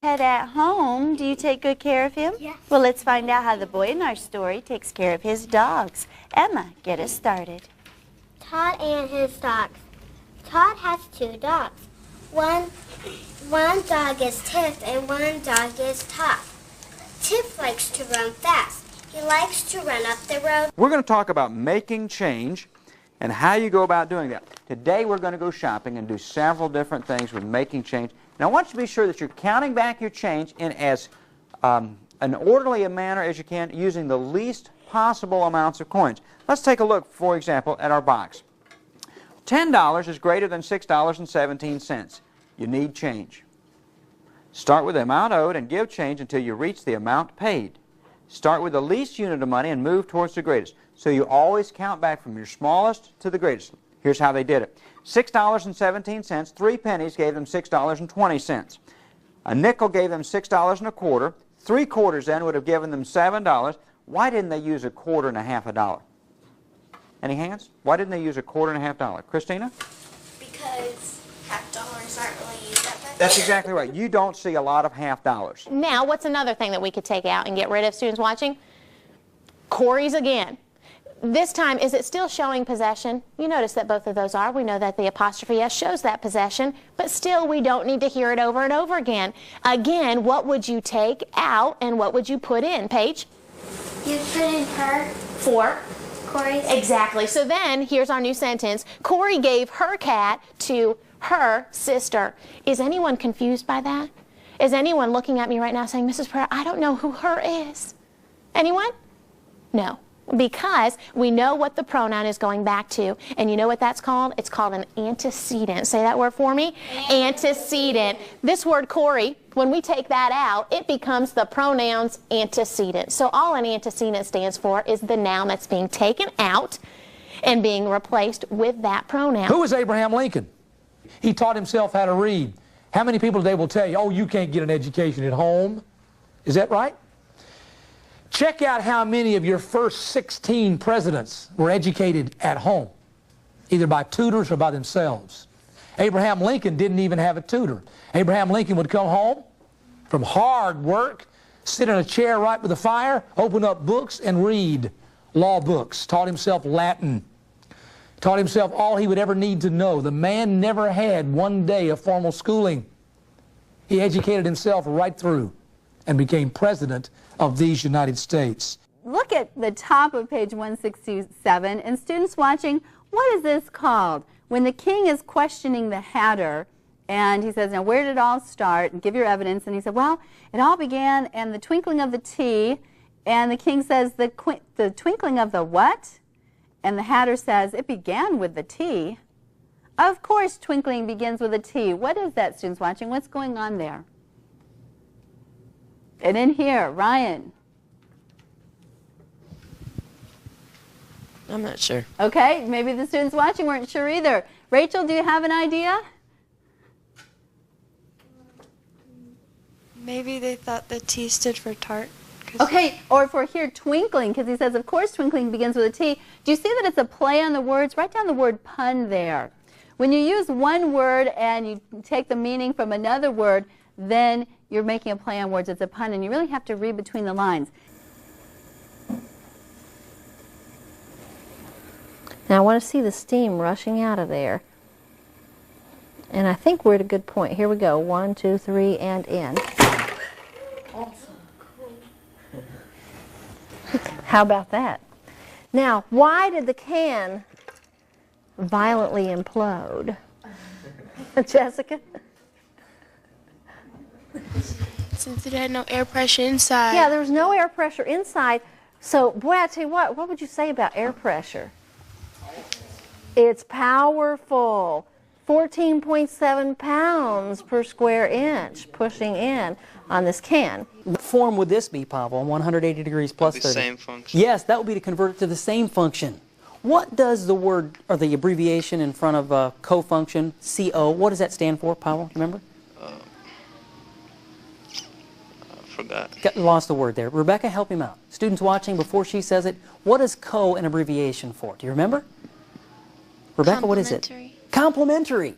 Pet at home, do you take good care of him? Yes. Well, let's find out how the boy in our story takes care of his dogs. Emma, get us started. Todd and his dogs. Todd has two dogs. One dog is Tiff and one dog is Todd. Tiff likes to run fast. He likes to run up the road. We're going to talk about making change and how you go about doing that. Today we're going to go shopping and do several different things with making change. Now I want you to be sure that you're counting back your change in as an orderly a manner as you can, using the least possible amounts of coins. Let's take a look, for example, at our box. $10 is greater than $6.17. You need change. Start with the amount owed and give change until you reach the amount paid. Start with the least unit of money and move towards the greatest. So you always count back from your smallest to the greatest. Here's how they did it. $6.17, 3 pennies gave them $6.20. A nickel gave them $6.25. 3 quarters then would have given them $7. Why didn't they use a quarter and a half a dollar? Any hands? Why didn't they use a quarter and a half dollar? Christina? Because half dollars aren't really used that much. That's exactly right. You don't see a lot of half dollars. Now, what's another thing that we could take out and get rid of, students watching? Corey's again. This time, is it still showing possession? You notice that both of those are. We know that the apostrophe S shows that possession, but still we don't need to hear it over and over again. Again, what would you take out and what would you put in, Paige? You put in her. For? Corey. Exactly. So then, here's our new sentence. Corey gave her cat to her sister. Is anyone confused by that? Is anyone looking at me right now saying, Mrs. Prayer, I don't know who her is? Anyone? No. Because we know what the pronoun is going back to. And you know what that's called? It's called an antecedent. Say that word for me. Antecedent. This word Corey, when we take that out, it becomes the pronoun's antecedent. So all an antecedent stands for is the noun that's being taken out and being replaced with that pronoun. Who was Abraham Lincoln? He taught himself how to read. How many people today will tell you, oh, you can't get an education at home? Is that right? Check out how many of your first 16 presidents were educated at home, either by tutors or by themselves. Abraham Lincoln didn't even have a tutor. Abraham Lincoln would come home from hard work, sit in a chair right by the fire, open up books and read law books, taught himself Latin, taught himself all he would ever need to know. The man never had one day of formal schooling. He educated himself right through and became president of these United States. Look at the top of page 167, and students watching, what is this called? When the king is questioning the hatter, and he says, now where did it all start? And give your evidence. And he said, well, it all began in the twinkling of the tea. And the king says, the twinkling of the what? And the hatter says, it began with the tea. Of course twinkling begins with a T. What is that, students watching? What's going on there? And in here, Ryan. I'm not sure. Okay, maybe the students watching weren't sure either. Rachel, do you have an idea? Maybe they thought the T stood for tart. Okay, or for here, twinkling, because he says, of course, twinkling begins with a T. Do you see that it's a play on the words? Write down the word pun there. When you use one word and you take the meaning from another word, then you're making a play on words. It's a pun, and you really have to read between the lines. Now I want to see the steam rushing out of there. And I think we're at a good point. Here we go. 1, 2, 3, and in. How about that? Now, why did the can violently implode? Jessica? Since it had no air pressure inside. Yeah, there was no air pressure inside. So, boy, I tell you what would you say about air pressure? It's powerful. 14.7 pounds per square inch pushing in on this can. What form would this be, Pavel? 180 degrees plus 30? The same function. Yes, that would be to convert it to the same function. What does the word, or the abbreviation in front of co-function, CO, what does that stand for, Pavel? Do you remember? I forgot. Lost the word there. Rebecca, help him out. Students watching, before she says it, what is co an abbreviation for? Do you remember? Rebecca, what is it? Complementary. Complementary.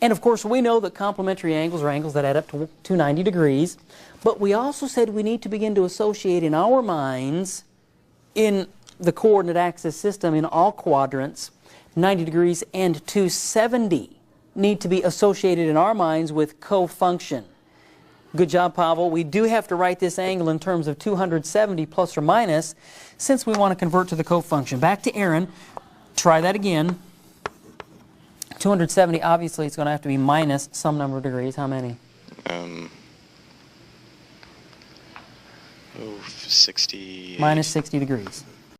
And of course, we know that complementary angles are angles that add up to 90 degrees. But we also said we need to begin to associate in our minds, in the coordinate axis system, in all quadrants, 90 degrees and 270 need to be associated in our minds with cofunction. Good job, Pavel. We do have to write this angle in terms of 270 plus or minus since we want to convert to the cofunction. Back to Aaron. Try that again. 270, obviously, it's going to have to be minus some number of degrees. How many? 60. Minus 60 degrees.